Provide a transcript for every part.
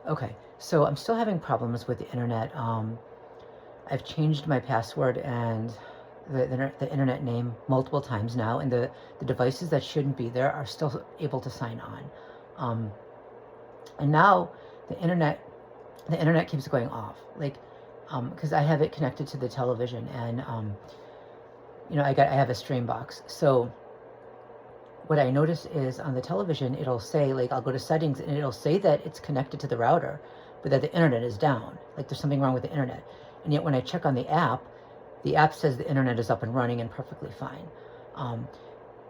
Okay, so I'm still having problems with the internet. I've changed my password and the internet name multiple times now, and the devices that shouldn't be there are still able to sign on. Um, and now the internet the internet keeps going off, like because I have it connected to the television, and I have a stream box. So what I notice is on the television, it'll say, like, I'll go to settings and it'll say that it's connected to the router, but that the internet is down. Like there's something wrong with the internet. And yet when I check on the app says the internet is up and running and perfectly fine. Um,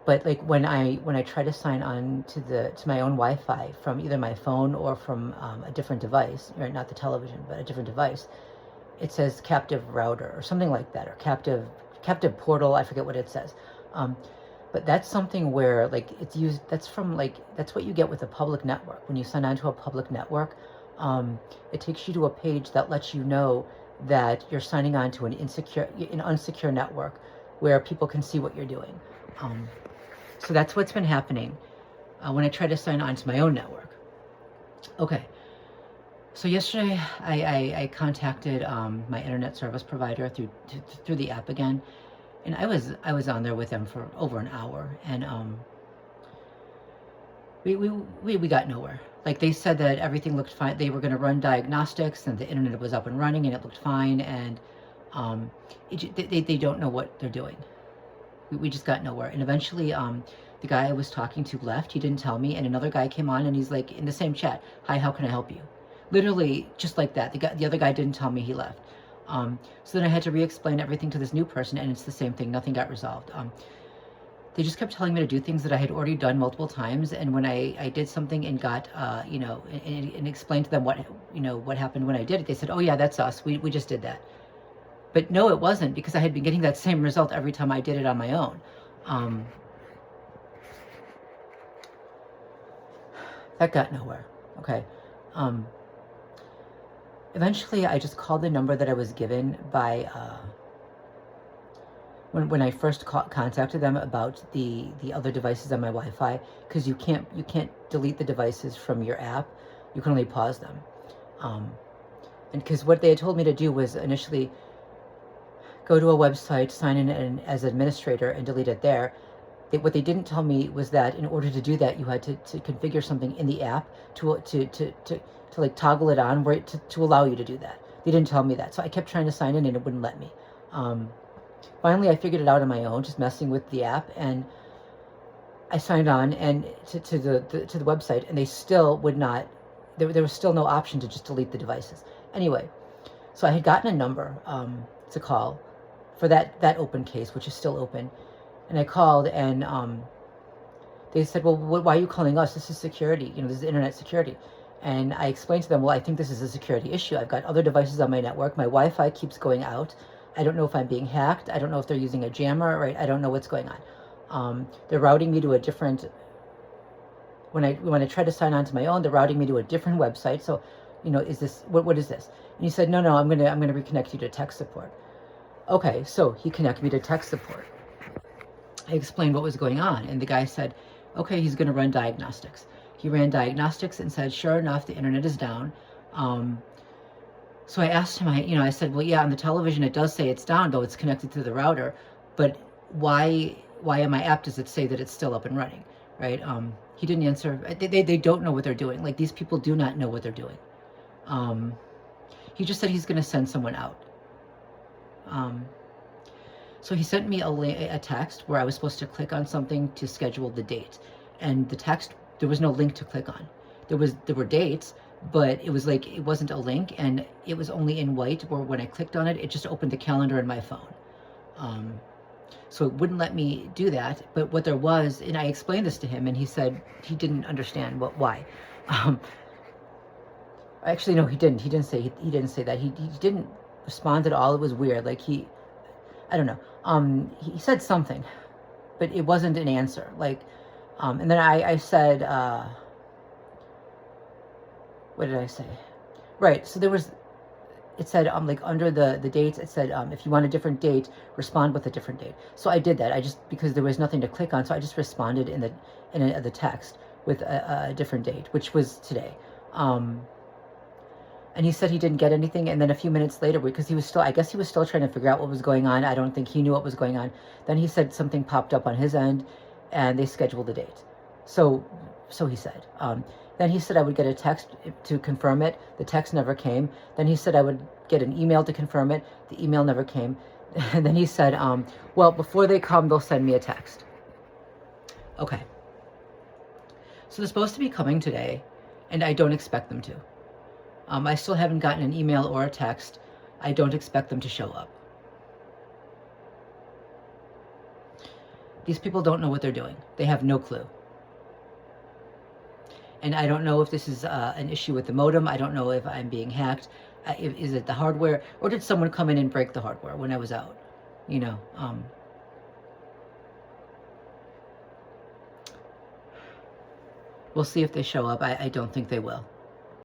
but like when I try to sign on to my own Wi-Fi from either my phone or from a different device, or not the television, but a different device, it says captive router or something like that, or captive portal. I forget what it says. Um, but that's something where, like, it's used. That's what you get with a public network. When you sign on to a public network, it takes you to a page that lets you know that you're signing on to an unsecure network where people can see what you're doing. So that's what's been happening when I try to sign on to my own network. Okay. So yesterday I contacted my internet service provider through the app again, and I was on there with them for over an hour, and we got nowhere. Like, they said that everything looked fine. They were going to run diagnostics, and the internet was up and running, and it looked fine, and they don't know what they're doing. We just got nowhere, and eventually the guy I was talking to left. He didn't tell me, and another guy came on, and he's like, in the same chat, "Hi, how can I help you?" Literally just like that. The other guy didn't tell me, he left. So then I had to re-explain everything to this new person, and it's the same thing. Nothing got resolved. They just kept telling me to do things that I had already done multiple times, and when I did something and got, and explained to them what happened when I did it, they said, "Oh yeah, that's us. We just did that." But no, it wasn't, because I had been getting that same result every time I did it on my own. That got nowhere. Okay. Eventually, I just called the number that I was given by when I first contacted them about the other devices on my Wi-Fi, because you can't delete the devices from your app. You can only pause them. And because what they had told me to do was initially go to a website, sign in as administrator, and delete it there. What they didn't tell me was that in order to do that, you had to configure something in the app to like toggle it on where to allow you to do that. They didn't tell me that, so I kept trying to sign in and it wouldn't let me. Finally, I figured it out on my own, just messing with the app, and I signed on and to the website, and they still would not. There was still no option to just delete the devices. Anyway, so I had gotten a number to call for that open case, which is still open. And I called, and they said, "Well, why are you calling us? This is security. This is internet security." And I explained to them, "Well, I think this is a security issue. I've got other devices on my network. My Wi-Fi keeps going out. I don't know if I'm being hacked. I don't know if they're using a jammer, right? I don't know what's going on. They're routing me to a different. When I try to sign on to my own, they're routing me to a different website. So, is this what is this?" And he said, "No, I'm gonna reconnect you to tech support." Okay, so he connected me to tech support. I explained what was going on, and the guy said, "Okay, he's going to run diagnostics." He ran diagnostics and said, sure enough, the internet is down. So I asked him, I said, "Well, yeah, on the television it does say it's down, though it's connected to the router, but why on my app does it say that it's still up and running?" Right? He didn't answer. They don't know what they're doing. Like, these people do not know what they're doing. He just said he's going to send someone out. So he sent me a text where I was supposed to click on something to schedule the date. And the text, there was no link to click on. There were dates, but it was like, it wasn't a link, and it was only in white, where when I clicked on it, it just opened the calendar in my phone. So it wouldn't let me do that. But what there was, and I explained this to him, and he said he didn't understand why. Actually, no, he didn't. He didn't say that. He didn't respond at all. It was weird. Like, I don't know. He said something, but it wasn't an answer. Like, and then I said, what did I say? Right. So it said, like, under the dates, it said, if you want a different date, respond with a different date. So I did that. Because there was nothing to click on, so I just responded in the text with a different date, which was today. And he said he didn't get anything. And then a few minutes later, because he was still, I guess he was still trying to figure out what was going on. I don't think he knew what was going on. Then he said something popped up on his end, and they scheduled a date. So he said. Then he said I would get a text to confirm it. The text never came. Then he said I would get an email to confirm it. The email never came. And then he said, well, before they come, they'll send me a text. Okay. So they're supposed to be coming today, and I don't expect them to. I still haven't gotten an email or a text. I don't expect them to show up. These people don't know what they're doing. They have no clue. And I don't know if this is an issue with the modem. I don't know if I'm being hacked. Is it the hardware? Or did someone come in and break the hardware when I was out? You know. We'll see if they show up. I don't think they will.